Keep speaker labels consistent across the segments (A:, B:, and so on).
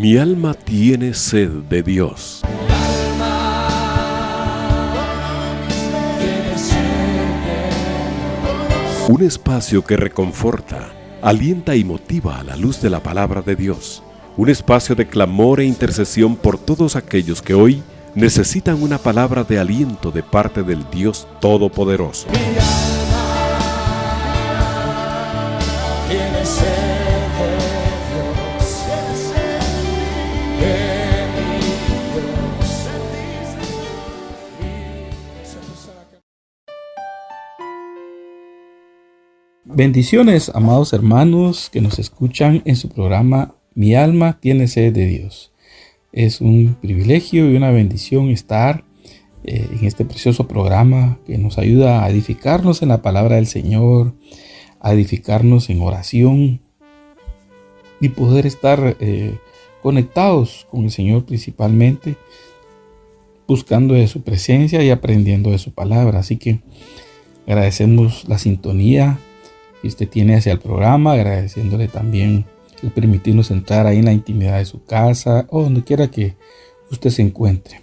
A: Mi alma tiene sed de Dios. Un espacio que reconforta, alienta y motiva a la luz de la palabra de Dios. Un espacio de clamor e intercesión por todos aquellos que hoy necesitan una palabra de aliento de parte del Dios Todopoderoso.
B: Bendiciones, amados hermanos que nos escuchan en su programa Mi alma tiene sed de Dios. Es un privilegio y una bendición estar en este precioso programa que nos ayuda a edificarnos en la palabra del Señor, a edificarnos en oración y poder estar conectados con el Señor principalmente, buscando de su presencia y aprendiendo de su palabra. Así que agradecemos la sintonía que usted tiene hacia el programa, agradeciéndole también el permitirnos entrar ahí en la intimidad de su casa o donde quiera que usted se encuentre.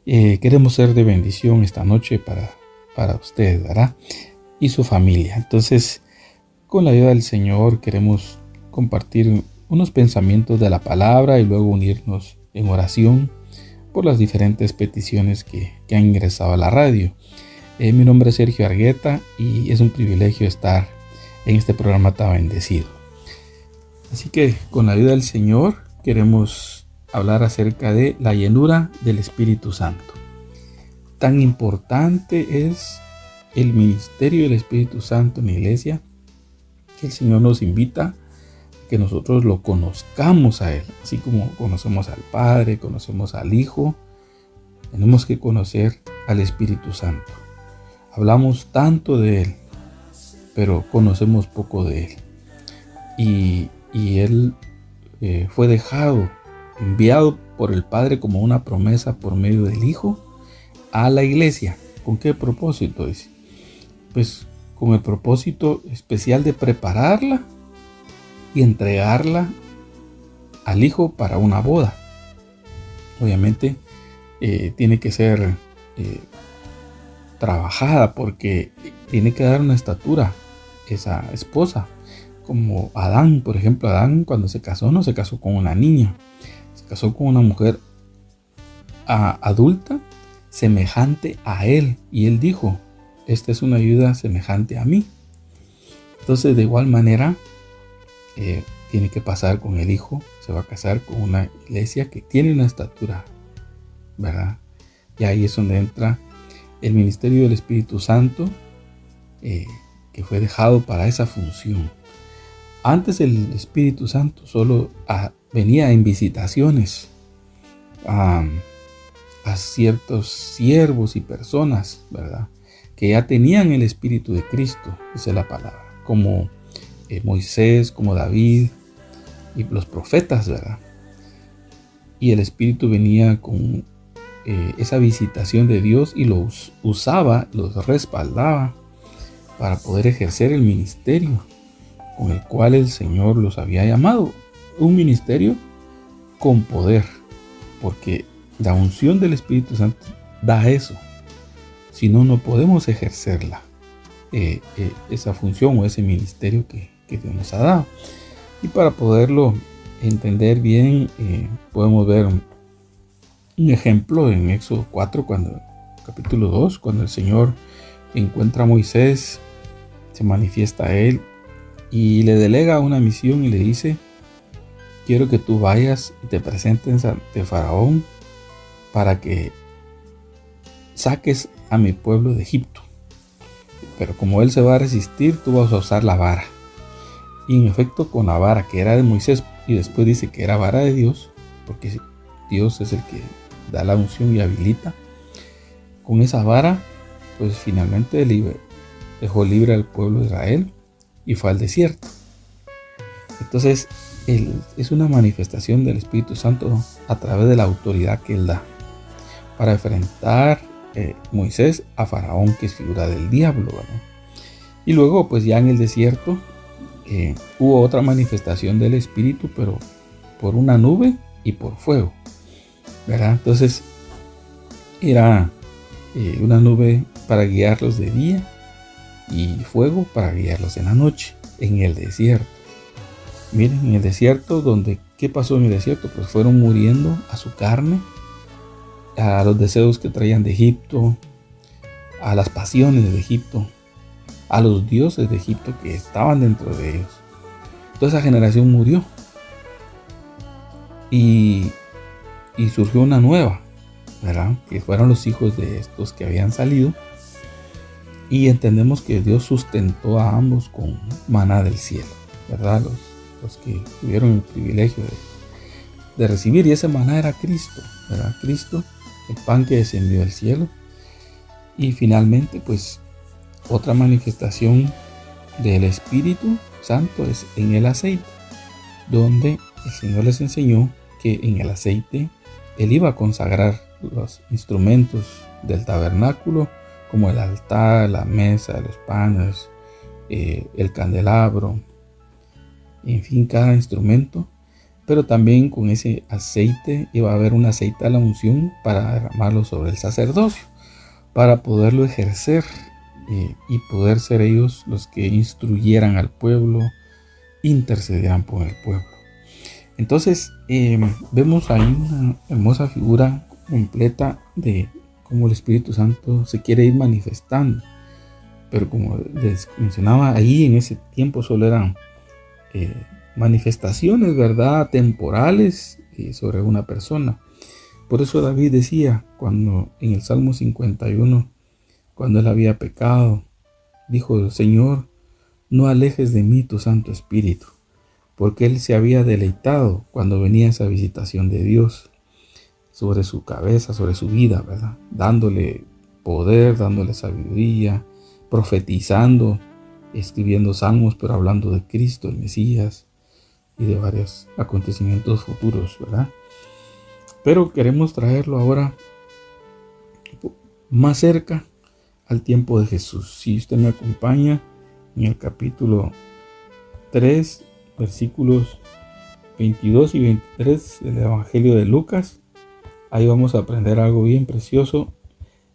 B: Queremos ser de bendición esta noche para usted, ¿verdad? Y su familia. Entonces, con la ayuda del Señor queremos compartir unos pensamientos de la palabra y luego unirnos en oración por las diferentes peticiones que han ingresado a la radio. Mi nombre es Sergio Argueta y es un privilegio estar en este programa tan bendecido. Así que con la ayuda del Señor queremos hablar acerca de la llenura del Espíritu Santo. Tan importante es el ministerio del Espíritu Santo en la iglesia que el Señor nos invita a que nosotros lo conozcamos a Él. Así como conocemos al Padre, conocemos al Hijo, tenemos que conocer al Espíritu Santo. Hablamos tanto de Él, pero conocemos poco de Él. Y Él fue dejado, enviado por el Padre como una promesa por medio del Hijo a la iglesia. ¿Con qué propósito? Dice, pues con el propósito especial de prepararla y entregarla al Hijo para una boda. Obviamente tiene que ser trabajada porque tiene que dar una estatura esa esposa, como Adán. Por ejemplo, Adán cuando se casó no se casó con una niña, se casó con una mujer adulta semejante a él, y él dijo: esta es una ayuda semejante a mí. Entonces, de igual manera tiene que pasar con el Hijo. Se va a casar con una iglesia que tiene una estatura, ¿verdad? Y ahí es donde entra el ministerio del Espíritu Santo, que fue dejado para esa función. Antes el Espíritu Santo solo venía en visitaciones a ciertos siervos y personas, ¿verdad?, que ya tenían el Espíritu de Cristo, dice la palabra, como Moisés, como David y los profetas, ¿verdad? Y el Espíritu venía con esa visitación de Dios y los usaba, los respaldaba para poder ejercer el ministerio con el cual el Señor los había llamado. Un ministerio con poder, porque la unción del Espíritu Santo da eso. Si no, no podemos ejercerla, esa función o ese ministerio que Dios nos ha dado. Y para poderlo entender bien, podemos ver un ejemplo en Éxodo 4, capítulo 2, cuando el Señor encuentra a Moisés, se manifiesta a él y le delega una misión y le dice: quiero que tú vayas y te presentes ante Faraón para que saques a mi pueblo de Egipto. Pero como él se va a resistir, tú vas a usar la vara. Y en efecto, con la vara que era de Moisés, y después dice que era vara de Dios, porque Dios es el que da la unción y habilita, con esa vara pues finalmente dejó libre al pueblo de Israel y fue al desierto. Entonces es una manifestación del Espíritu Santo a través de la autoridad que Él da para enfrentar Moisés a Faraón, que es figura del diablo, ¿verdad? Y luego pues ya en el desierto hubo otra manifestación del Espíritu, pero por una nube y por fuego, ¿verdad? Entonces era una nube para guiarlos de día y fuego para guiarlos en la noche, en el desierto. Miren, en el desierto, ¿qué pasó en el desierto? Pues fueron muriendo a su carne, a los deseos que traían de Egipto, a las pasiones de Egipto, a los dioses de Egipto que estaban dentro de ellos. Toda esa generación murió y surgió una nueva, ¿verdad? Que fueron los hijos de estos que habían salido, y entendemos que Dios sustentó a ambos con maná del cielo, ¿verdad? Los que tuvieron el privilegio de recibir, y ese maná era Cristo, ¿verdad? Cristo, el pan que descendió del cielo. Y finalmente, pues, otra manifestación del Espíritu Santo es en el aceite, donde el Señor les enseñó que en el aceite Él iba a consagrar los instrumentos del tabernáculo, como el altar, la mesa, los panes, el candelabro, en fin, cada instrumento. Pero también con ese aceite iba a haber un aceite a la unción para derramarlo sobre el sacerdocio, para poderlo ejercer y poder ser ellos los que instruyeran al pueblo, intercedieran por el pueblo. Entonces vemos ahí una hermosa figura completa de cómo el Espíritu Santo se quiere ir manifestando. Pero como les mencionaba, ahí en ese tiempo solo eran manifestaciones, ¿verdad?, temporales sobre una persona. Por eso David decía, cuando en el Salmo 51, cuando él había pecado, dijo: Señor, no alejes de mí tu Santo Espíritu, porque él se había deleitado cuando venía esa visitación de Dios sobre su cabeza, sobre su vida, ¿verdad? Dándole poder, dándole sabiduría, profetizando, escribiendo salmos, pero hablando de Cristo, el Mesías, y de varios acontecimientos futuros, ¿verdad? Pero queremos traerlo ahora más cerca al tiempo de Jesús. Si usted me acompaña en el capítulo 3, versículos 22 y 23 del Evangelio de Lucas, ahí vamos a aprender algo bien precioso,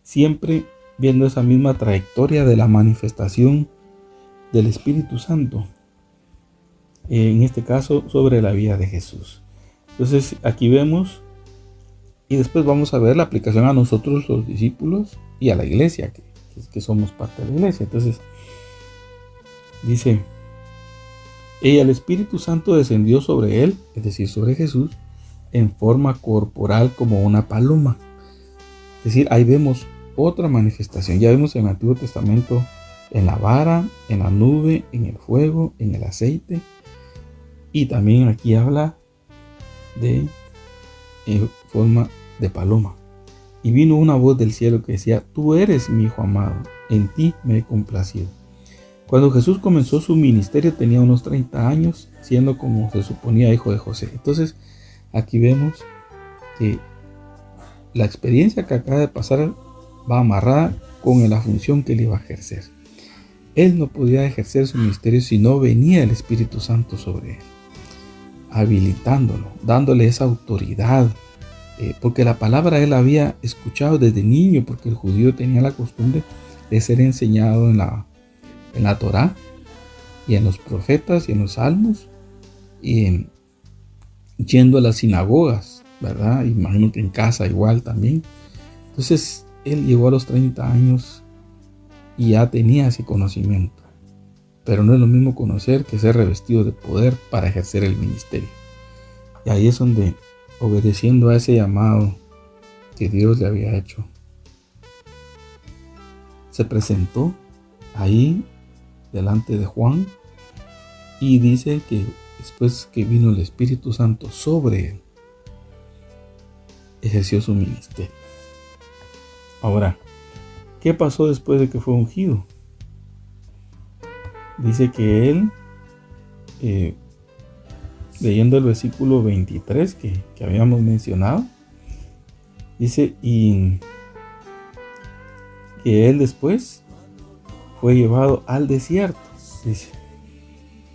B: siempre viendo esa misma trayectoria de la manifestación del Espíritu Santo, en este caso sobre la vida de Jesús. Entonces aquí vemos, y después vamos a ver la aplicación a nosotros los discípulos y a la iglesia, que somos parte de la iglesia. Entonces dice: y el Espíritu Santo descendió sobre él, es decir, sobre Jesús, en forma corporal como una paloma. Es decir, ahí vemos otra manifestación. Ya vemos en el Antiguo Testamento en la vara, en la nube, en el fuego, en el aceite, y también aquí habla de forma de paloma. Y vino una voz del cielo que decía: tú eres mi hijo amado, en ti me he complacido. Cuando Jesús comenzó su ministerio tenía unos 30 años, siendo como se suponía hijo de José. Entonces aquí vemos que la experiencia que acaba de pasar va amarrada con la función que él iba a ejercer. Él no podía ejercer su ministerio si no venía el Espíritu Santo sobre él, habilitándolo, dándole esa autoridad, porque la palabra él había escuchado desde niño, porque el judío tenía la costumbre de ser enseñado en la Torá y en los profetas y en los salmos, y yendo a las sinagogas, ¿verdad? Imagino que en casa igual también. Entonces él llegó a los 30 años y ya tenía ese conocimiento, pero no es lo mismo conocer que ser revestido de poder para ejercer el ministerio. Y ahí es donde, obedeciendo a ese llamado que Dios le había hecho, se presentó ahí delante de Juan, y dice que después que vino el Espíritu Santo sobre él, ejerció su ministerio. Ahora, ¿qué pasó después de que fue ungido? Dice que él, leyendo el versículo 23 que habíamos mencionado, dice, y que él después fue llevado al desierto. Dice,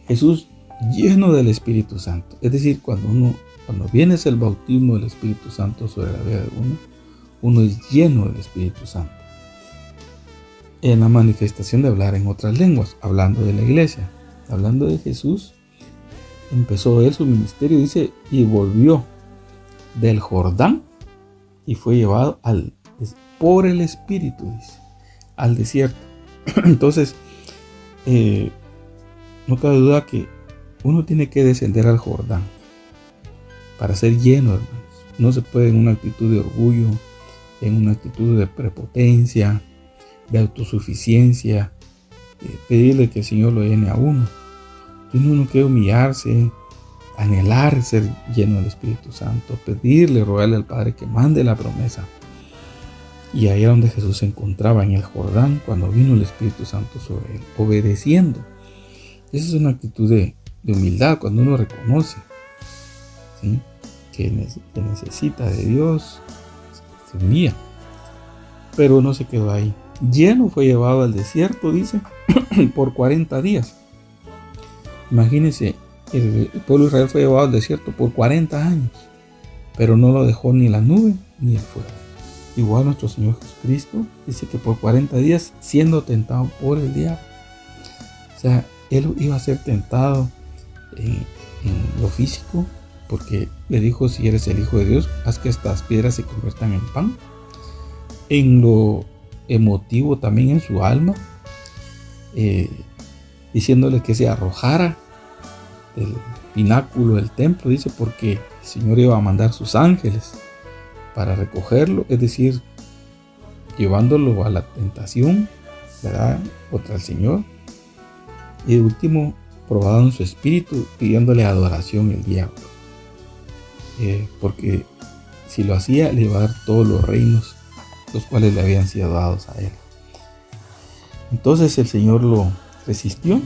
B: Jesús lleno del Espíritu Santo. Es decir, cuando uno Cuando viene el bautismo del Espíritu Santo sobre la vida de uno es lleno del Espíritu Santo. En la manifestación de hablar en otras lenguas, hablando de la iglesia, hablando de Jesús, empezó él su ministerio, dice, y volvió del Jordán y fue llevado por el Espíritu, dice, al desierto. Entonces, no cabe duda que uno tiene que descender al Jordán para ser lleno, hermanos. No se puede en una actitud de orgullo, en una actitud de prepotencia, de autosuficiencia, pedirle que el Señor lo llene a uno. Tiene uno que humillarse, anhelar ser lleno del Espíritu Santo, pedirle, rogarle al Padre que mande la promesa. Y ahí era donde Jesús se encontraba, en el Jordán, cuando vino el Espíritu Santo sobre él, obedeciendo. Esa es una actitud de humildad, cuando uno reconoce, ¿sí?, que necesita de Dios, se humilla. Pero no se quedó ahí. Lleno fue llevado al desierto, dice, por 40 días. Imagínense, el pueblo de Israel fue llevado al desierto por 40 años, pero no lo dejó ni la nube ni el fuego. Igual nuestro Señor Jesucristo dice que por 40 días siendo tentado por el diablo. O sea, él iba a ser tentado en lo físico, porque le dijo: si eres el Hijo de Dios, haz que estas piedras se conviertan en pan. En lo emotivo, también en su alma, diciéndole que se arrojara del pináculo del templo, dice, porque el Señor iba a mandar sus ángeles para recogerlo, es decir, llevándolo a la tentación, ¿verdad?, contra el Señor. Y de último, probado en su espíritu, pidiéndole adoración el diablo, porque si lo hacía, le iba a dar todos los reinos, los cuales le habían sido dados a él. Entonces el Señor lo resistió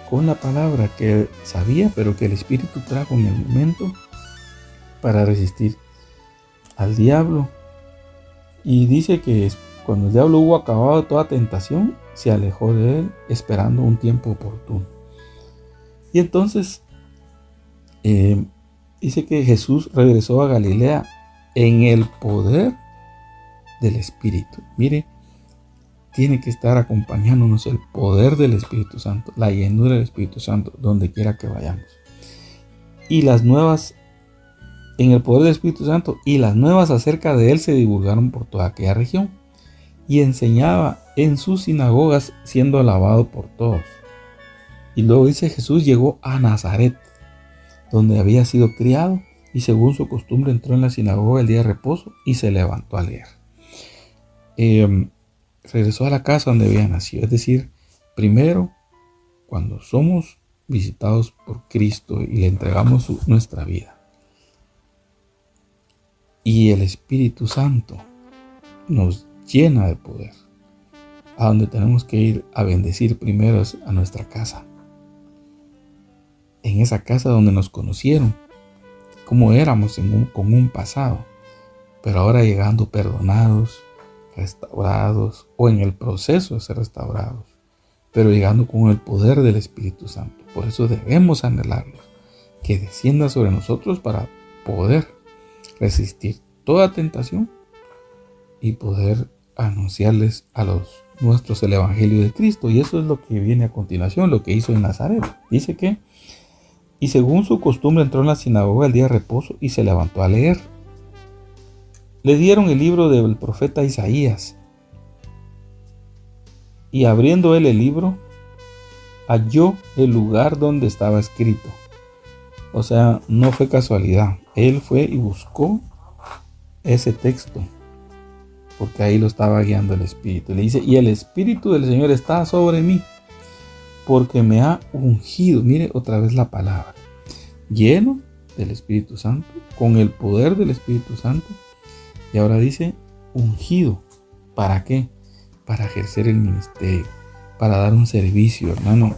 B: con la palabra que sabía, pero que el Espíritu trajo en el momento para resistir al diablo. Y dice que cuando el diablo hubo acabado toda tentación, se alejó de él, esperando un tiempo oportuno. Y entonces dice que Jesús regresó a Galilea en el poder del Espíritu. Mire, tiene que estar acompañándonos el poder del Espíritu Santo, la llenura del Espíritu Santo, donde quiera que vayamos. Y las nuevas, en el poder del Espíritu Santo, y las nuevas acerca de él se divulgaron por toda aquella región. Y enseñaba en sus sinagogas, siendo alabado por todos. Y luego dice: Jesús llegó a Nazaret, donde había sido criado, y según su costumbre entró en la sinagoga el día de reposo y se levantó a leer. Regresó a la casa donde había nacido. Es decir, primero, cuando somos visitados por Cristo y le entregamos nuestra vida, y el Espíritu Santo nos llena de poder, a donde tenemos que ir a bendecir primero es a nuestra casa. En esa casa donde nos conocieron, como éramos con un pasado, pero ahora llegando perdonados, restaurados, o en el proceso de ser restaurados, pero llegando con el poder del Espíritu Santo. Por eso debemos anhelarlos, que descienda sobre nosotros para poder resistir toda tentación y poder anunciarles a los nuestros el Evangelio de Cristo. Y eso es lo que viene a continuación, lo que hizo en Nazaret. Dice que: y según su costumbre entró en la sinagoga el día de reposo y se levantó a leer. Le dieron el libro del profeta Isaías, y abriendo él el libro, halló el lugar donde estaba escrito. O sea, no fue casualidad. Él fue y buscó ese texto, porque ahí lo estaba guiando el Espíritu. Le dice: y el Espíritu del Señor está sobre mí, porque me ha ungido. Mire otra vez la palabra: lleno del Espíritu Santo, con el poder del Espíritu Santo. Y ahora dice ungido. ¿Para qué? Para ejercer el ministerio, para dar un servicio, hermano.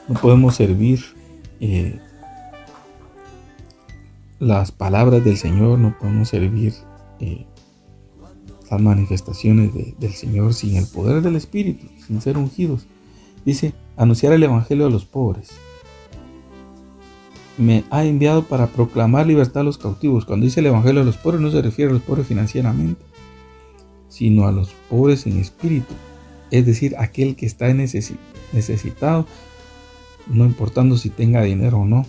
B: No podemos servir las palabras del Señor, no podemos servir las manifestaciones del Señor sin el poder del Espíritu, sin ser ungidos. Dice: anunciar el Evangelio a los pobres. me ha enviado para proclamar libertad a los cautivos. Cuando dice el evangelio a los pobres, no se refiere a los pobres financieramente, sino a los pobres en espíritu. Es decir, aquel que está necesitado, no importando si tenga dinero o no,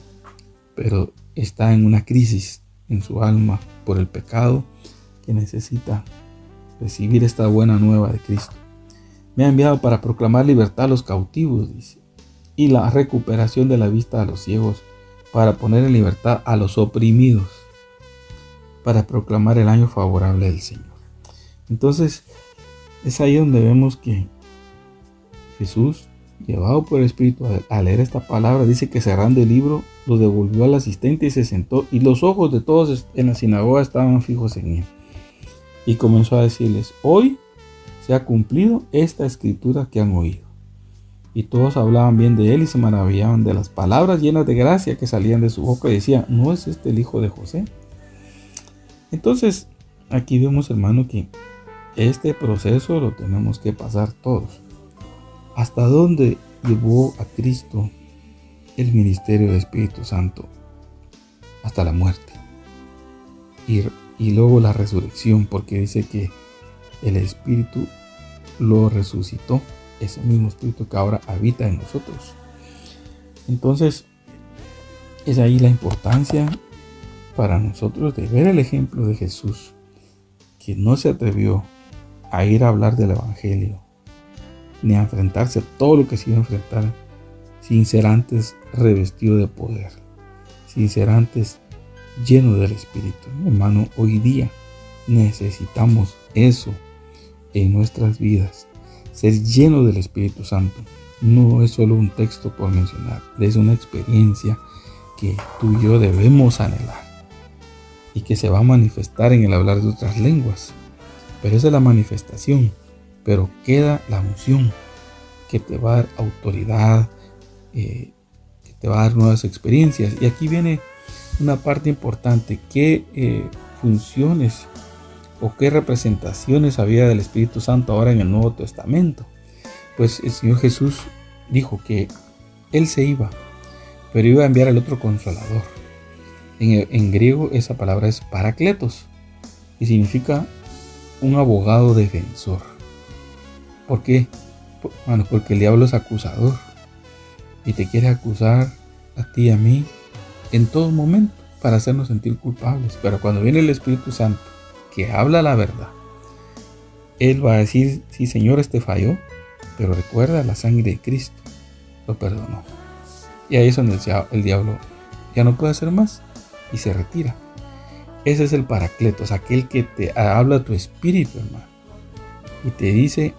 B: pero está en una crisis en su alma por el pecado, que necesita recibir esta buena nueva de Cristo. Me ha enviado para proclamar libertad a los cautivos, dice, y la recuperación de la vista a los ciegos, para poner en libertad a los oprimidos, para proclamar el año favorable del Señor. Entonces, es ahí donde vemos que Jesús, llevado por el Espíritu a leer esta palabra, dice que cerrando el libro, lo devolvió al asistente y se sentó, y los ojos de todos en la sinagoga estaban fijos en él. Y comenzó a decirles: hoy se ha cumplido esta escritura que han oído. Y todos hablaban bien de él y se maravillaban de las palabras llenas de gracia que salían de su boca, y decían: ¿no es este el hijo de José? Entonces, aquí vemos, hermano, que este proceso lo tenemos que pasar todos. ¿Hasta dónde llevó a Cristo el ministerio del Espíritu Santo? Hasta la muerte. Y luego la resurrección, porque dice que el Espíritu lo resucitó, ese mismo Espíritu que ahora habita en nosotros. Entonces, es ahí la importancia para nosotros de ver el ejemplo de Jesús, que no se atrevió a ir a hablar del Evangelio, ni a enfrentarse a todo lo que se iba a enfrentar, sin ser antes revestido de poder, sin ser antes lleno del Espíritu. Hermano, hoy día necesitamos eso en nuestras vidas, ser lleno del Espíritu Santo. No es solo un texto por mencionar, es una experiencia que tú y yo debemos anhelar y que se va a manifestar en el hablar de otras lenguas. Pero esa es la manifestación, pero queda la unción que te va a dar autoridad, que te va a dar nuevas experiencias. Y aquí viene una parte importante: ¿qué funciones o qué representaciones había del Espíritu Santo ahora en el Nuevo Testamento? Pues el Señor Jesús dijo que Él se iba, pero iba a enviar al otro Consolador. En griego esa palabra es parakletos y significa un abogado defensor. ¿Por qué? Bueno, porque el diablo es acusador y te quiere acusar a ti y a mí en todo momento para hacernos sentir culpables. Pero cuando viene el Espíritu Santo, que habla la verdad, Él va a decir: sí, Señor, este falló, pero recuerda, la sangre de Cristo lo perdonó. Y ahí es donde el diablo ya no puede hacer más y se retira. Ese es el Paracletos, aquel que te habla a tu espíritu, hermano, y te dice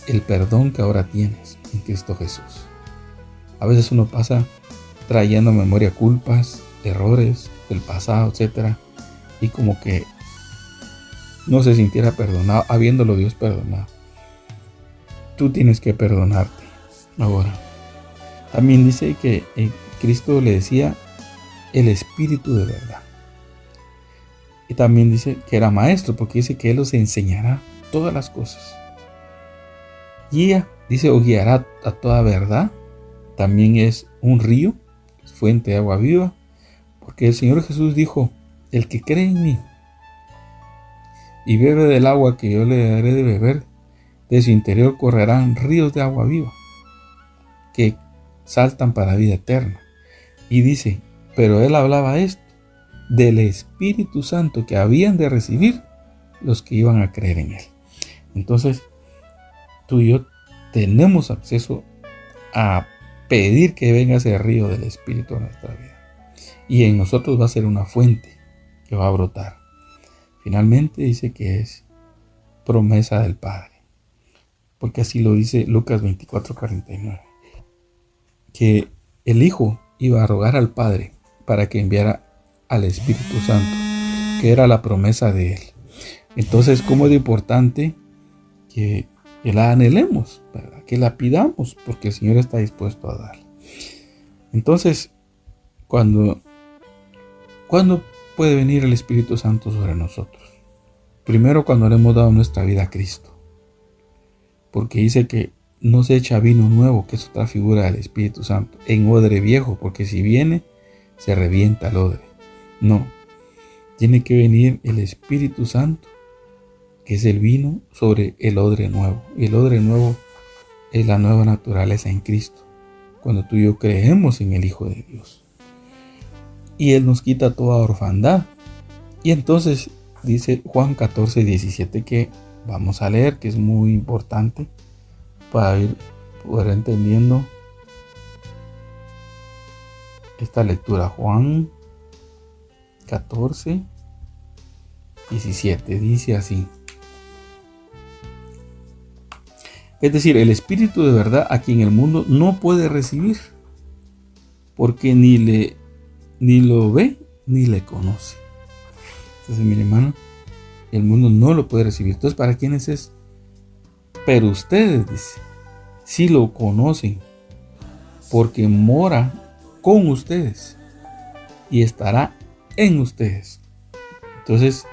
B: el perdón que ahora tienes en Cristo Jesús. A veces uno pasa trayendo a memoria culpas, errores del pasado, etc., y como que no se sintiera perdonado, habiéndolo Dios perdonado. Tú tienes que perdonarte ahora. También dice que Cristo le decía el Espíritu de verdad. Y también dice que era maestro, porque dice que Él os enseñará todas las cosas. Guía, dice, o guiará a toda verdad. También es un río, fuente de agua viva, porque el Señor Jesús dijo: el que cree en mí y bebe del agua que yo le daré de beber, de su interior correrán ríos de agua viva que saltan para vida eterna. Y dice, pero Él hablaba esto del Espíritu Santo que habían de recibir los que iban a creer en Él. Entonces, tú y yo tenemos acceso a pedir que venga ese río del Espíritu a nuestra vida. Y en nosotros va a ser una fuente que va a brotar. Finalmente dice que es promesa del Padre. Porque así lo dice Lucas 24:49. Que el Hijo iba a rogar al Padre para que enviara al Espíritu Santo, que era la promesa de Él. Entonces, ¿cómo es importante que la anhelemos, ¿verdad? Que la pidamos, porque el Señor está dispuesto a dar? Entonces, ¿cuándo puede venir el Espíritu Santo sobre nosotros? Primero, cuando le hemos dado nuestra vida a Cristo, porque dice que no se echa vino nuevo, que es otra figura del Espíritu Santo, en odre viejo, porque si viene, se revienta el odre. No, tiene que venir el Espíritu Santo, que es el vino, sobre el odre nuevo. Y el odre nuevo es la nueva naturaleza en Cristo, cuando tú y yo creemos en el Hijo de Dios. Y Él nos quita toda orfandad. Y entonces dice Juan 14:17, que vamos a leer, que es muy importante para poder entendiendo esta lectura. Juan 14:17 dice así: es decir, el Espíritu de verdad, a quien el mundo no puede recibir, porque ni lo ve ni le conoce. Entonces, mi hermano, el mundo no lo puede recibir. Entonces, ¿para quiénes es? Pero ustedes, dice, sí lo conocen, porque mora con ustedes y estará en ustedes. Entonces,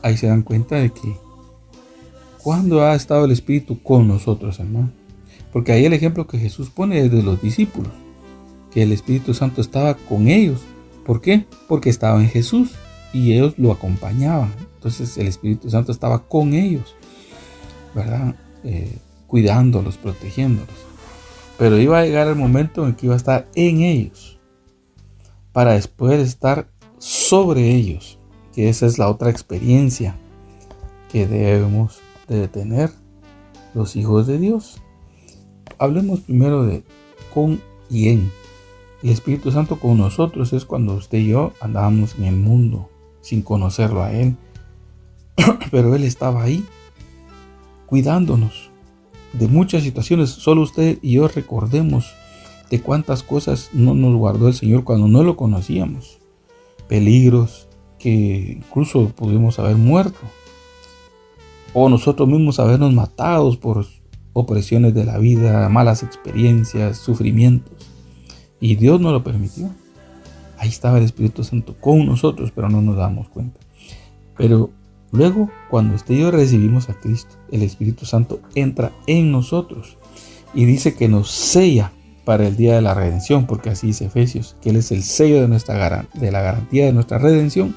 B: ahí se dan cuenta de que ¿cuándo ha estado el Espíritu con nosotros, hermano? Porque ahí el ejemplo que Jesús pone es de los discípulos, que el Espíritu Santo estaba con ellos. ¿Por qué? Porque estaba en Jesús y ellos lo acompañaban. Entonces el Espíritu Santo estaba con ellos, ¿verdad? Cuidándolos, protegiéndolos. Pero iba a llegar el momento en que iba a estar en ellos, para después estar sobre ellos, que esa es la otra experiencia que debemos de tener los hijos de Dios. Hablemos primero de con y en. El Espíritu Santo con nosotros es cuando usted y yo andábamos en el mundo sin conocerlo a Él, pero Él estaba ahí cuidándonos de muchas situaciones. Solo usted y yo recordemos de cuántas cosas no nos guardó el Señor cuando no lo conocíamos. Peligros que incluso pudimos haber muerto, o nosotros mismos habernos matados por opresiones de la vida, malas experiencias, sufrimientos. Y Dios no lo permitió. Ahí estaba el Espíritu Santo con nosotros, pero no nos damos cuenta. Pero luego, cuando usted y yo recibimos a Cristo, el Espíritu Santo entra en nosotros y dice que nos sella para el día de la redención, porque así dice Efesios, que Él es el sello de la garantía de nuestra redención.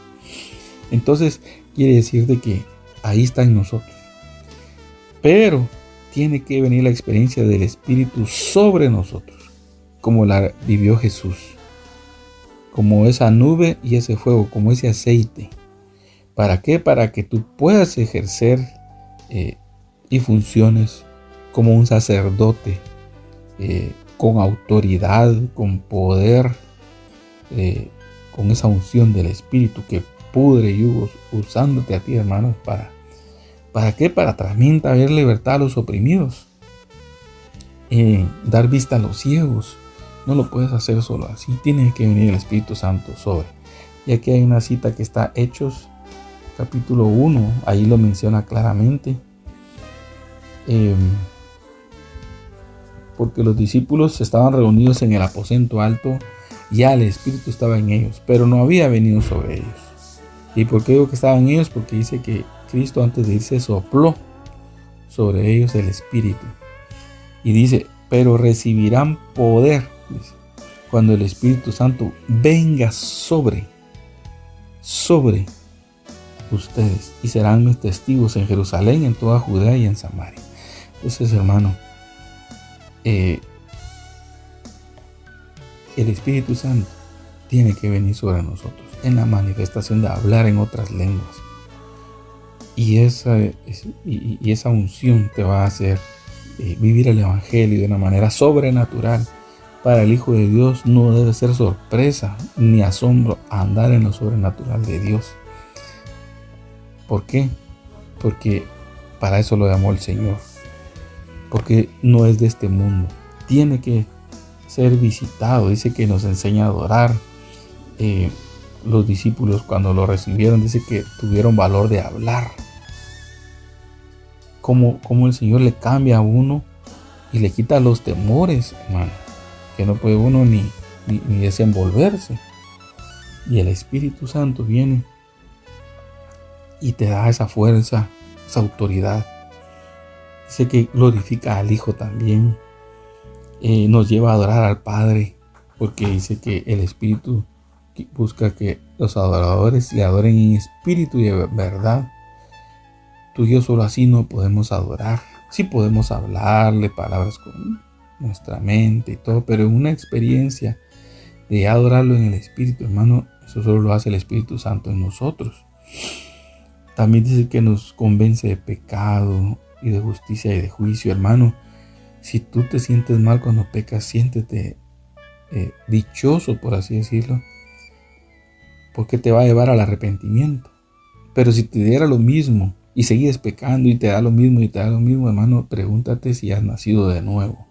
B: Entonces, quiere decir de que ahí está en nosotros. Pero tiene que venir la experiencia del Espíritu sobre nosotros, como la vivió Jesús, como esa nube y ese fuego, como ese aceite. ¿Para qué? Para que tú puedas ejercer y funciones como un sacerdote, con autoridad, con poder, con esa unción del Espíritu que pudre yugos, usándote a ti, hermanos, ¿para qué? Para también traer libertad a los oprimidos, dar vista a los ciegos. No lo puedes hacer solo así, tiene que venir el Espíritu Santo sobre. Y aquí hay una cita que está Hechos capítulo 1, ahí lo menciona claramente, porque los discípulos estaban reunidos en el aposento alto, ya el Espíritu estaba en ellos, pero no había venido sobre ellos. ¿Y por qué digo que estaban en ellos? Porque dice que Cristo antes de irse sopló sobre ellos el Espíritu. Y dice, pero recibirán poder, dice, cuando el Espíritu Santo venga sobre ustedes, y serán mis testigos en Jerusalén, en toda Judea y en Samaria. Entonces, hermano, el Espíritu Santo tiene que venir sobre nosotros en la manifestación de hablar en otras lenguas, y esa unción te va a hacer vivir el Evangelio de una manera sobrenatural. Para el Hijo de Dios no debe ser sorpresa ni asombro andar en lo sobrenatural de Dios. ¿Por qué? Porque para eso lo llamó el Señor. Porque no es de este mundo. Tiene que ser visitado. Dice que nos enseña a adorar. Los discípulos, cuando lo recibieron, dice que tuvieron valor de hablar. Como el Señor le cambia a uno y le quita los temores, hermano, que no puede uno ni desenvolverse. Y el Espíritu Santo viene y te da esa fuerza, esa autoridad. Dice que glorifica al Hijo también. Nos lleva a adorar al Padre porque dice que el Espíritu busca que los adoradores le adoren en espíritu y de verdad. Tú y yo solo así no podemos adorar. Sí podemos hablarle palabras con nuestra mente y todo, pero en una experiencia de adorarlo en el Espíritu, hermano, eso solo lo hace el Espíritu Santo en nosotros. También dice que nos convence de pecado y de justicia y de juicio, hermano. Si tú te sientes mal cuando pecas, siéntete dichoso, por así decirlo, porque te va a llevar al arrepentimiento. Pero si te diera lo mismo y sigues pecando y te da lo mismo y te da lo mismo, hermano, pregúntate si has nacido de nuevo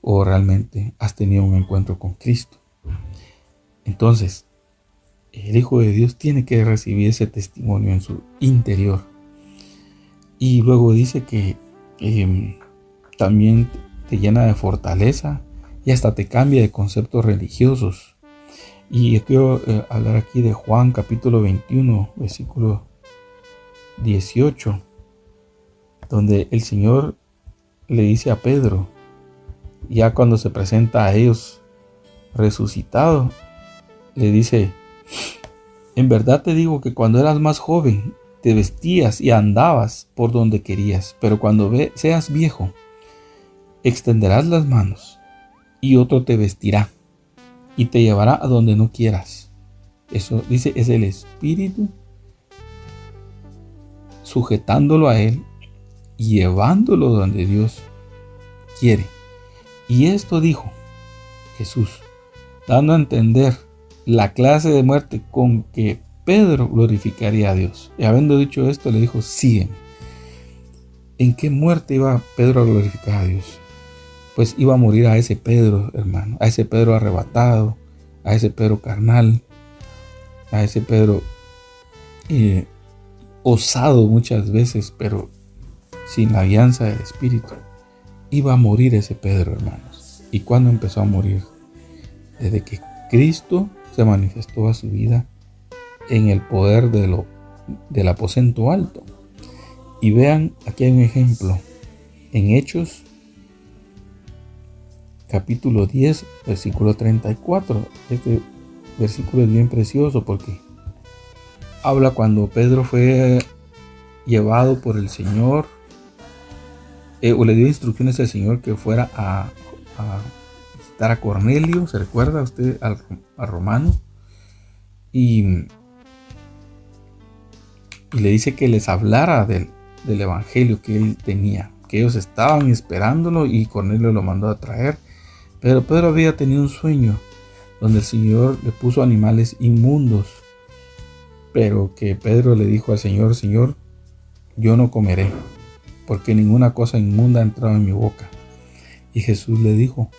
B: o realmente has tenido un encuentro con Cristo. Entonces, el Hijo de Dios tiene que recibir ese testimonio en su interior. Y luego dice que también te llena de fortaleza y hasta te cambia de conceptos religiosos. Y yo quiero hablar aquí de Juan capítulo 21, versículo 18, donde el Señor le dice a Pedro, ya cuando se presenta a ellos resucitado, le dice: en verdad te digo que cuando eras más joven te vestías y andabas por donde querías, pero cuando seas viejo extenderás las manos y otro te vestirá y te llevará a donde no quieras. Eso dice, es el Espíritu sujetándolo a él y llevándolo donde Dios quiere. Y esto dijo Jesús, dando a entender la clase de muerte con que Pedro glorificaría a Dios. Y habiendo dicho esto, le dijo: sígueme. ¿En qué muerte iba Pedro a glorificar a Dios? Pues iba a morir a ese Pedro, hermano, a ese Pedro arrebatado, a ese Pedro carnal, a ese Pedro osado muchas veces, pero sin la guianza del Espíritu. Iba a morir ese Pedro, hermanos. ¿Y cuándo empezó a morir? Desde que Cristo se manifestó a su vida en el poder del aposento alto. Y vean, aquí hay un ejemplo. En Hechos, capítulo 10, versículo 34. Este versículo es bien precioso porque habla cuando Pedro fue llevado por el Señor, o le dio instrucciones al Señor que fuera a visitar a Cornelio. ¿Se recuerda usted a Romano? Y le dice que les hablara del evangelio que él tenía, que ellos estaban esperándolo y Cornelio lo mandó a traer. Pero Pedro había tenido un sueño donde el Señor le puso animales inmundos, pero que Pedro le dijo al Señor: Señor, yo no comeré, porque ninguna cosa inmunda ha entrado en mi boca. Y Jesús le dijo: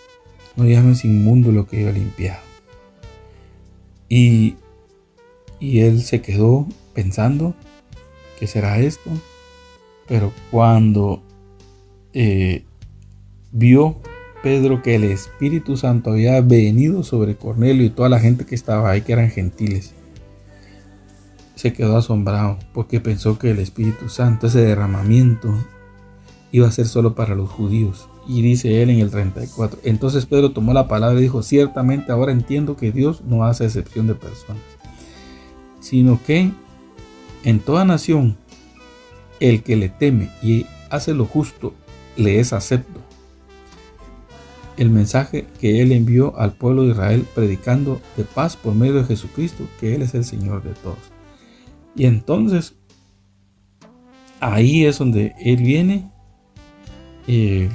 B: no llames inmundo lo que yo he limpiado. Y él se quedó pensando: ¿qué será esto? Pero cuando vio Pedro que el Espíritu Santo había venido sobre Cornelio y toda la gente que estaba ahí, que eran gentiles, se quedó asombrado porque pensó que el Espíritu Santo, ese derramamiento, iba a ser solo para los judíos. Y dice él en el 34, entonces Pedro tomó la palabra y dijo: ciertamente ahora entiendo que Dios no hace excepción de personas, sino que en toda nación el que le teme y hace lo justo le es acepto. El mensaje que él envió al pueblo de Israel, predicando de paz por medio de Jesucristo, que él es el Señor de todos. Y entonces ahí es donde él viene y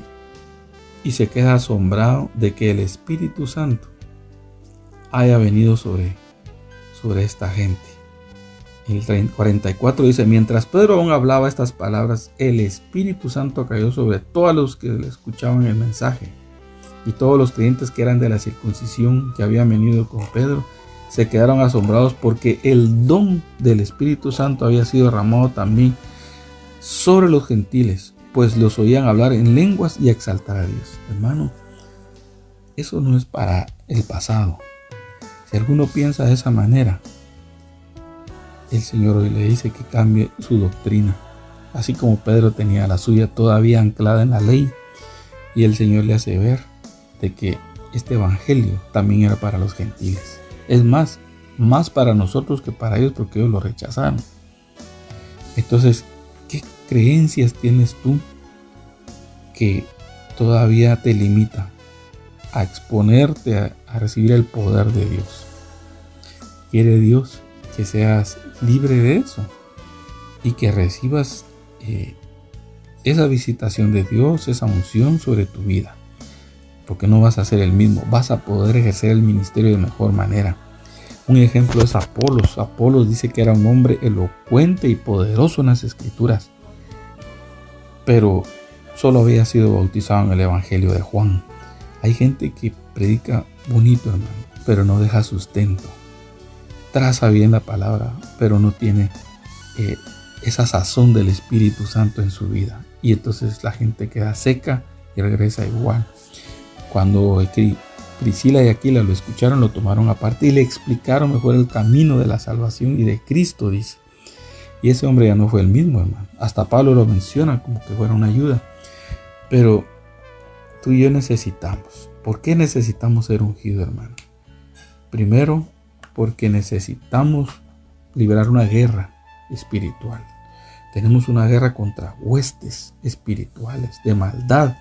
B: se queda asombrado de que el Espíritu Santo haya venido sobre esta gente. El 44 dice: mientras Pedro aún hablaba estas palabras, el Espíritu Santo cayó sobre todos los que le escuchaban el mensaje. Y todos los creyentes que eran de la circuncisión que habían venido con Pedro se quedaron asombrados porque el don del Espíritu Santo había sido derramado también sobre los gentiles, pues los oían hablar en lenguas y exaltar a Dios. Hermano, eso no es para el pasado. Si alguno piensa de esa manera, el Señor hoy le dice que cambie su doctrina, así como Pedro tenía la suya todavía anclada en la ley, y el Señor le hace ver de que este evangelio también era para los gentiles. Es más para nosotros que para ellos, porque ellos lo rechazaron. Entonces, ¿qué creencias tienes tú que todavía te limita a exponerte a recibir el poder de Dios? Quiere Dios que seas libre de eso y que recibas esa visitación de Dios, esa unción sobre tu vida, porque no vas a ser el mismo, vas a poder ejercer el ministerio de mejor manera. Un ejemplo es Apolos. Apolos dice que era un hombre elocuente y poderoso en las escrituras, pero solo había sido bautizado en el evangelio de Juan. Hay gente que predica bonito, hermano, pero no deja sustento. Traza bien la palabra, pero no tiene esa sazón del Espíritu Santo en su vida. Y entonces la gente queda seca y regresa igual. Cuando Priscila y Aquila lo escucharon, lo tomaron aparte y le explicaron mejor el camino de la salvación y de Cristo, dice. Y ese hombre ya no fue el mismo, hermano. Hasta Pablo lo menciona como que fuera una ayuda. Pero tú y yo necesitamos. ¿Por qué necesitamos ser ungidos, hermano? Primero, porque necesitamos librar una guerra espiritual. Tenemos una guerra contra huestes espirituales de maldad,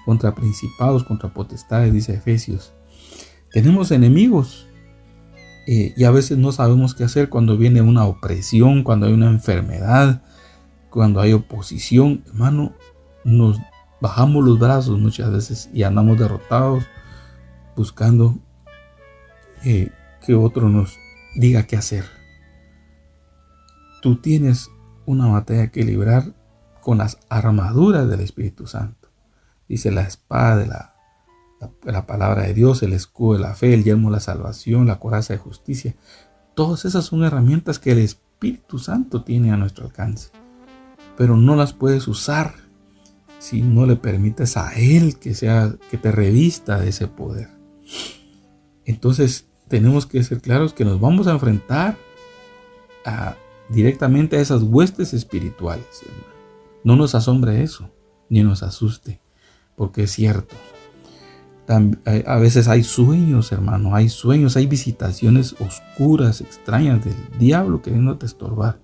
B: contra principados, contra potestades, dice Efesios. Tenemos enemigos y a veces no sabemos qué hacer cuando viene una opresión, cuando hay una enfermedad, cuando hay oposición. Hermano, nos bajamos los brazos muchas veces y andamos derrotados buscando que otro nos diga qué hacer. Tú tienes una batalla que librar con las armaduras del Espíritu Santo. Dice la espada de la palabra de Dios, el escudo de la fe, el yelmo de la salvación, la coraza de justicia. Todas esas son herramientas que el Espíritu Santo tiene a nuestro alcance. Pero no las puedes usar si no le permites a Él que te revista de ese poder. Entonces tenemos que ser claros que nos vamos a enfrentar directamente a esas huestes espirituales, hermano. No nos asombre eso, ni nos asuste, porque es cierto. A veces hay sueños, hermano, hay visitaciones oscuras, extrañas del diablo queriéndote estorbar.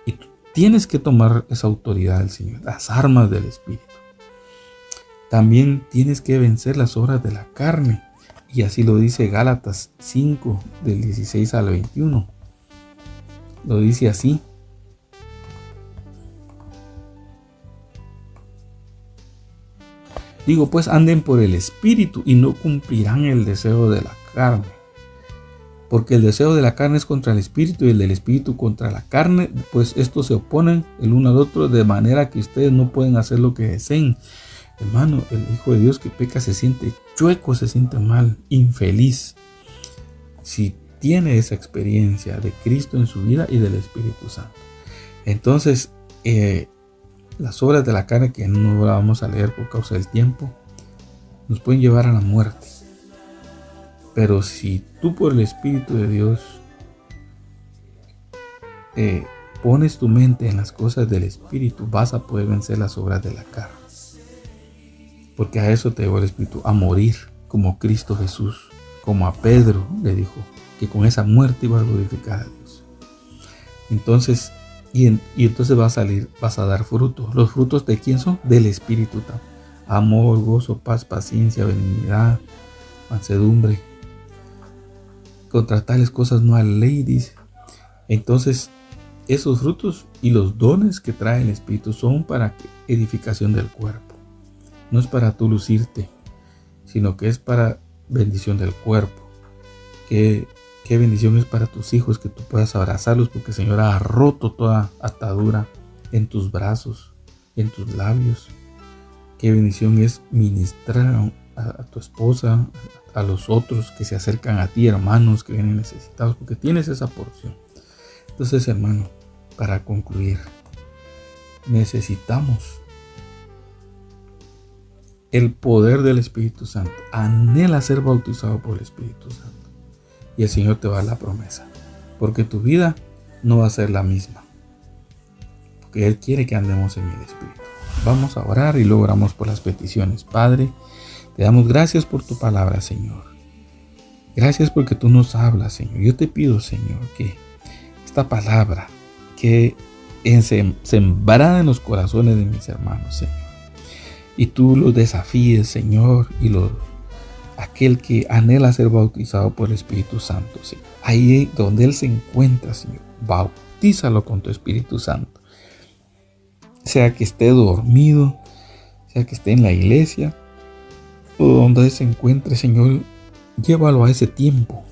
B: Y tú tienes que tomar esa autoridad del Señor, las armas del Espíritu. También tienes que vencer las obras de la carne. Y así lo dice Gálatas 5, del 16 al 21. Lo dice así. Digo, pues anden por el Espíritu y no cumplirán el deseo de la carne. Porque el deseo de la carne es contra el Espíritu y el del Espíritu contra la carne. Pues estos se oponen el uno al otro de manera que ustedes no pueden hacer lo que deseen. Hermano, el Hijo de Dios que peca se siente chueco, se siente mal, infeliz. Si tiene esa experiencia de Cristo en su vida y del Espíritu Santo. Entonces, las obras de la carne, que no la vamos a leer por causa del tiempo, nos pueden llevar a la muerte. Pero si tú por el Espíritu de Dios pones tu mente en las cosas del Espíritu, vas a poder vencer las obras de la carne. Porque a eso te llevó el Espíritu, a morir como Cristo Jesús, como a Pedro le dijo, que con esa muerte iba a glorificar a Dios. Entonces, y entonces vas a dar frutos. ¿Los frutos de quién son? Del Espíritu. Amor, gozo, paz, paciencia, benignidad, mansedumbre. Contra tales cosas no hay ley, dice. Entonces, esos frutos y los dones que trae el Espíritu son para edificación del cuerpo. No es para tú lucirte, sino que es para bendición del cuerpo. Qué bendición es para tus hijos que tú puedas abrazarlos, porque el Señor ha roto toda atadura en tus brazos, en tus labios. Qué bendición es ministrar a tu esposa, a los otros que se acercan a ti, hermanos que vienen necesitados, porque tienes esa porción. Entonces, hermano, para concluir, necesitamos el poder del Espíritu Santo. Anhela ser bautizado por el Espíritu Santo. Y el Señor te va a dar la promesa. Porque tu vida no va a ser la misma. Porque Él quiere que andemos en el Espíritu. Vamos a orar y luego oramos por las peticiones. Padre, Te damos gracias por tu palabra, Señor. Gracias porque tú nos hablas, Señor. Yo te pido, Señor, que esta palabra que sembrada en los corazones de mis hermanos, Señor, y tú los desafíes, Señor, y aquel que anhela ser bautizado por el Espíritu Santo, Señor, ahí donde él se encuentra, Señor, bautízalo con tu Espíritu Santo. Sea que esté dormido, sea que esté en la iglesia, o donde él se encuentre, Señor, llévalo a ese tiempo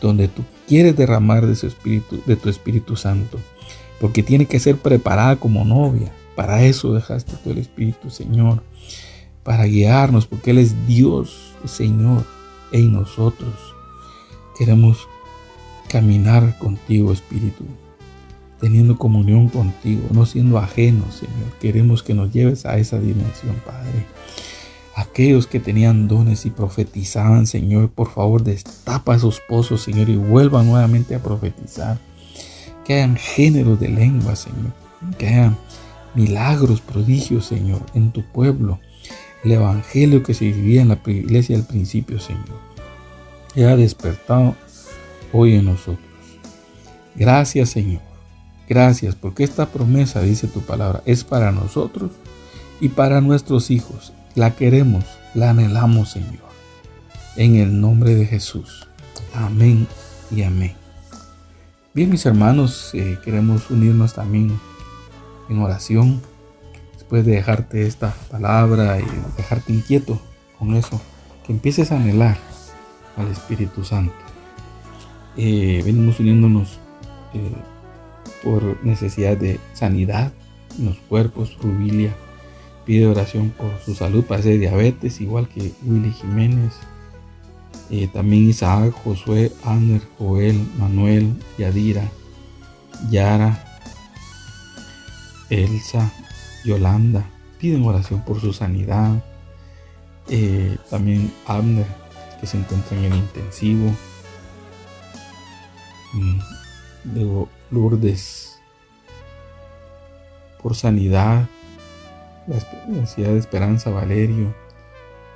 B: donde tú quieres derramar de tu Espíritu Santo, porque tiene que ser preparada como novia. Para eso dejaste tú el Espíritu, Señor, para guiarnos, porque Él es Dios, Señor, y nosotros queremos caminar contigo, Espíritu, teniendo comunión contigo, no siendo ajenos, Señor. Queremos que nos lleves a esa dimensión, Padre. Aquellos que tenían dones y profetizaban, Señor, por favor, destapa esos pozos, Señor, y vuelvan nuevamente a profetizar. Que hayan géneros de lengua, Señor. Que hayan milagros, prodigios, Señor, en tu pueblo. El evangelio que se vivía en la iglesia del principio, Señor, ya ha despertado hoy en nosotros. Gracias, Señor. Gracias, porque esta promesa, dice tu palabra, es para nosotros y para nuestros hijos. La queremos, la anhelamos, Señor. En el nombre de Jesús. Amén y amén. Bien, mis hermanos, queremos unirnos también en oración. Después de dejarte esta palabra y dejarte inquieto con eso, que empieces a anhelar al Espíritu Santo. Venimos uniéndonos por necesidad de sanidad en los cuerpos. Rubilia pide oración por su salud, padece diabetes, igual que Willy Jiménez. También Isaac, Josué, Ander, Joel, Manuel, Yadira, Yara, Elsa, Yolanda piden oración por su sanidad. También Abner, que se encuentra en el intensivo. Luego Lourdes por sanidad. La necesidad de Esperanza, Valerio.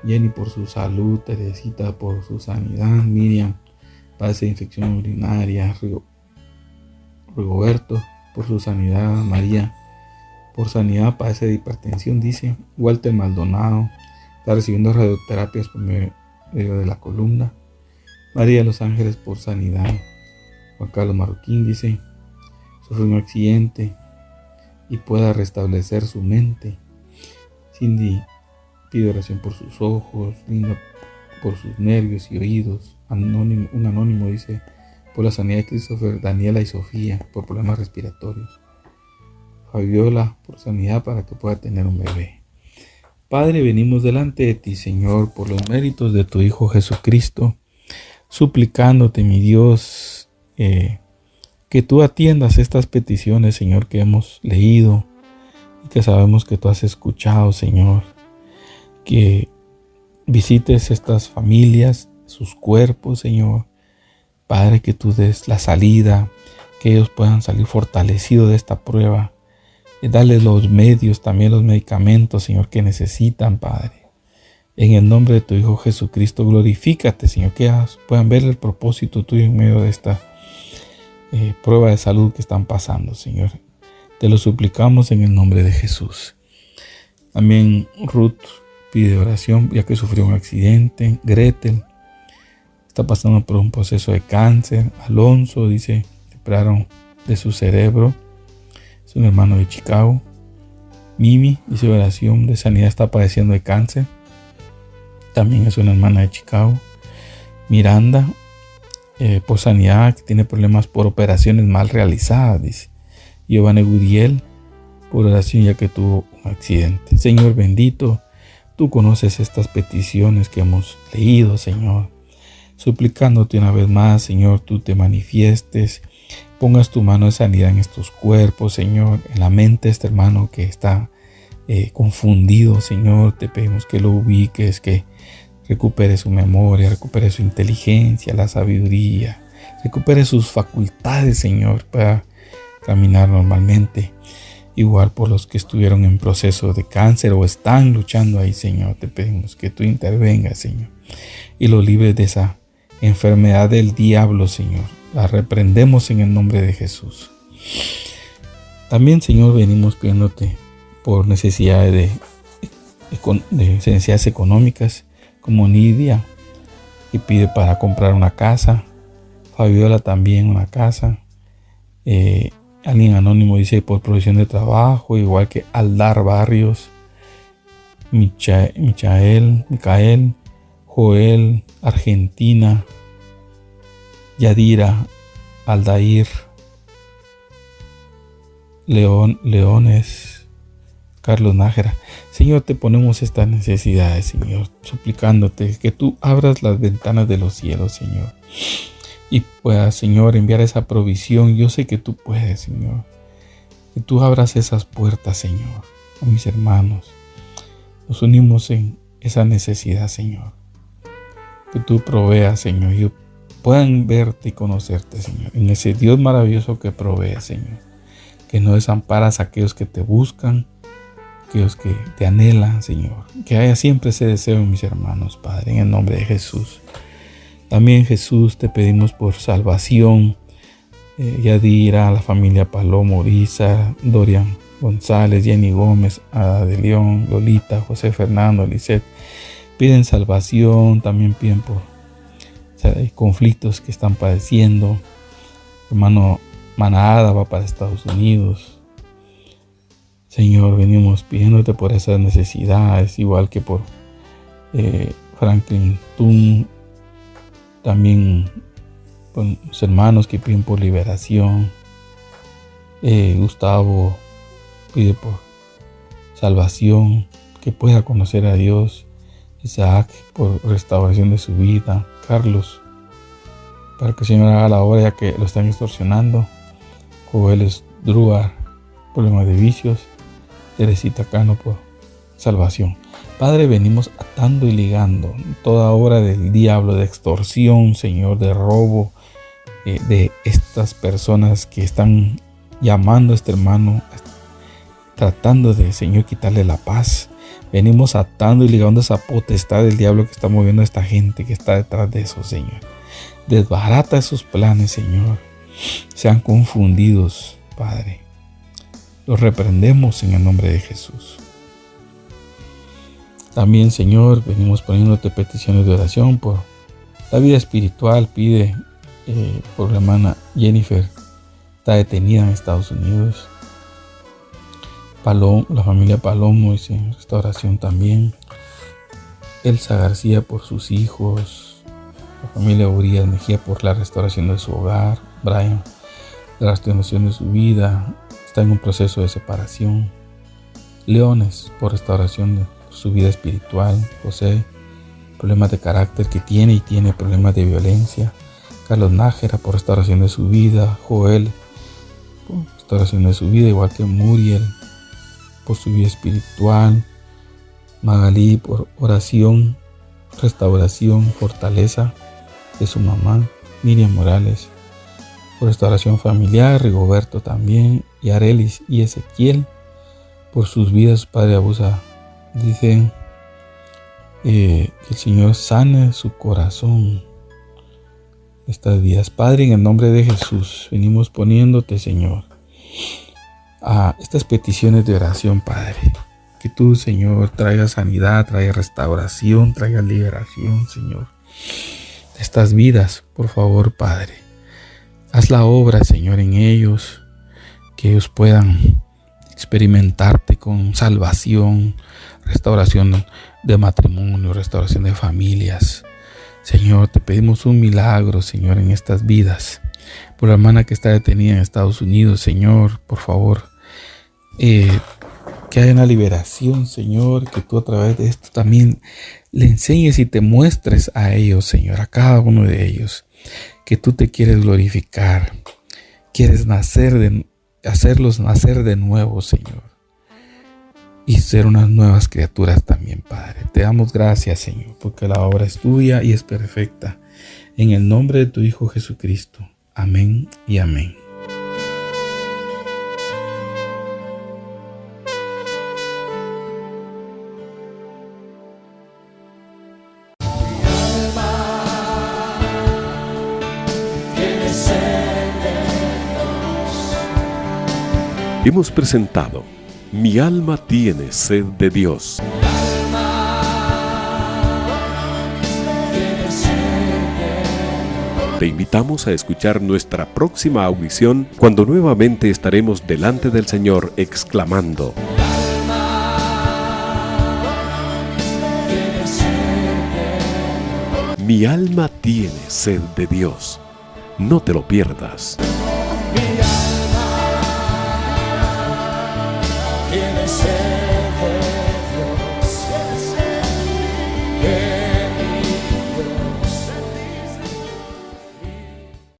B: Jenny por su salud. Teresita por su sanidad. Miriam padece de infección urinaria. Rigoberto por su sanidad. María por sanidad padece de hipertensión, dice. Walter Maldonado está recibiendo radioterapias por medio de la columna. María de los Ángeles por sanidad. Juan Carlos Marroquín dice, sufrió un accidente y pueda restablecer su mente. Cindy pide oración por sus ojos. Linda por sus nervios y oídos. Un anónimo dice, por la sanidad de Christopher, Daniela y Sofía por problemas respiratorios. Fabiola por sanidad para que pueda tener un bebé. Padre, venimos delante de ti, Señor, por los méritos de tu Hijo Jesucristo, suplicándote, mi Dios, que tú atiendas estas peticiones, Señor, que hemos leído y que sabemos que tú has escuchado, Señor. Que visites estas familias, sus cuerpos, Señor. Padre, que tú des la salida, que ellos puedan salir fortalecidos de esta prueba. Y darles los medios, también los medicamentos, Señor, que necesitan, Padre. En el nombre de tu Hijo Jesucristo, glorifícate, Señor, que puedan ver el propósito tuyo en medio de esta prueba de salud que están pasando, Señor. Te lo suplicamos en el nombre de Jesús. También Ruth pide oración, ya que sufrió un accidente. Gretel está pasando por un proceso de cáncer. Alonso dice, le operaron de su cerebro. Es un hermano de Chicago. Mimi dice oración de sanidad, está padeciendo de cáncer. También es una hermana de Chicago. Miranda, por sanidad, que tiene problemas por operaciones mal realizadas, dice. Giovanni Gudiel, por oración, ya que tuvo un accidente. Señor bendito, tú conoces estas peticiones que hemos leído, Señor. Suplicándote una vez más, Señor, tú te manifiestes. Pongas tu mano de sanidad en estos cuerpos, Señor, en la mente de este hermano que está confundido, Señor. Te pedimos que lo ubiques, que recupere su memoria, recupere su inteligencia, la sabiduría, recupere sus facultades, Señor, para caminar normalmente. Igual por los que estuvieron en proceso de cáncer o están luchando ahí, Señor, te pedimos que tú intervengas, Señor, y lo libres de esa enfermedad del diablo, Señor. La reprendemos en el nombre de Jesús. También, Señor, venimos pidiéndote por necesidades necesidades económicas, como Nidia, que pide para comprar una casa, Fabiola también una casa, alguien anónimo dice por provisión de trabajo, igual que Aldar Barrios, Michael, Joel, Argentina, Yadira, Aldair, Leones, Carlos Nájera. Señor, te ponemos estas necesidades, Señor, suplicándote que tú abras las ventanas de los cielos, Señor, y puedas, Señor, enviar esa provisión. Yo sé que tú puedes, Señor, que tú abras esas puertas, Señor, a mis hermanos. Nos unimos en esa necesidad, Señor, que tú proveas, Señor, y puedan verte y conocerte, Señor, en ese Dios maravilloso que provee, Señor, que no desamparas a aquellos que te buscan, aquellos que te anhelan, Señor, que haya siempre ese deseo en mis hermanos, Padre, en el nombre de Jesús. También, Jesús, te pedimos por salvación, Yadira, la familia Palomo, Orisa, Dorian González, Jenny Gómez, Ada de León, Lolita, José Fernando, Lisette, piden salvación. También piden por conflictos que están padeciendo. Hermano Manada va para Estados Unidos. Señor, venimos pidiéndote por esas necesidades, igual que por Franklin Tun, también por los hermanos que piden por liberación. Gustavo pide por salvación, que pueda conocer a Dios. Isaac por restauración de su vida. Carlos, para que el Señor haga la obra ya que lo están extorsionando. Joel Druar, problema de vicios. Teresita Cano por salvación. Padre, venimos atando y ligando toda obra del diablo, de extorsión, Señor, de robo, de estas personas que están llamando a este hermano, tratando de, Señor, quitarle la paz. Venimos atando y ligando esa potestad del diablo que está moviendo a esta gente que está detrás de eso, Señor. Desbarata esos planes, Señor. Sean confundidos, Padre. Los reprendemos en el nombre de Jesús. También, Señor, venimos poniéndote peticiones de oración por la vida espiritual. Pide por la hermana Jennifer, está detenida en Estados Unidos. La familia Palomo dice restauración también. Elsa García por sus hijos. La familia Urias Mejía por la restauración de su hogar. Brian, la restauración de su vida. Está en un proceso de separación. Leones por restauración de su vida espiritual. José, problemas de carácter que tiene y tiene problemas de violencia. Carlos Nájera por restauración de su vida. Joel por restauración de su vida, igual que Muriel por su vida espiritual. Magalí por oración, restauración, fortaleza de su mamá. Miriam Morales por restauración familiar. Rigoberto también. Y Arelis y Ezequiel por sus vidas. Padre, abusa. Dicen que el Señor sane su corazón estas vidas. Padre, en el nombre de Jesús, venimos poniéndote, Señor, a estas peticiones de oración, Padre. Que tú, Señor, traigas sanidad, traigas restauración, traigas liberación, Señor, de estas vidas, por favor, Padre. Haz la obra, Señor, en ellos, que ellos puedan experimentarte con salvación, restauración de matrimonio, restauración de familias. Señor, te pedimos un milagro, Señor, en estas vidas. Por la hermana que está detenida en Estados Unidos, Señor, por favor, que haya una liberación, Señor, que tú a través de esto también le enseñes y te muestres a ellos, Señor, a cada uno de ellos, que tú te quieres glorificar, quieres hacerlos nacer de nuevo, Señor, y ser unas nuevas criaturas también, Padre. Te damos gracias, Señor, porque la obra es tuya y es perfecta. En el nombre de tu Hijo Jesucristo. Amén y amén.
A: Hemos presentado Mi alma tiene sed de Dios. Te invitamos a escuchar nuestra próxima audición cuando nuevamente estaremos delante del Señor exclamando: Mi alma tiene sed de Dios. No te lo pierdas.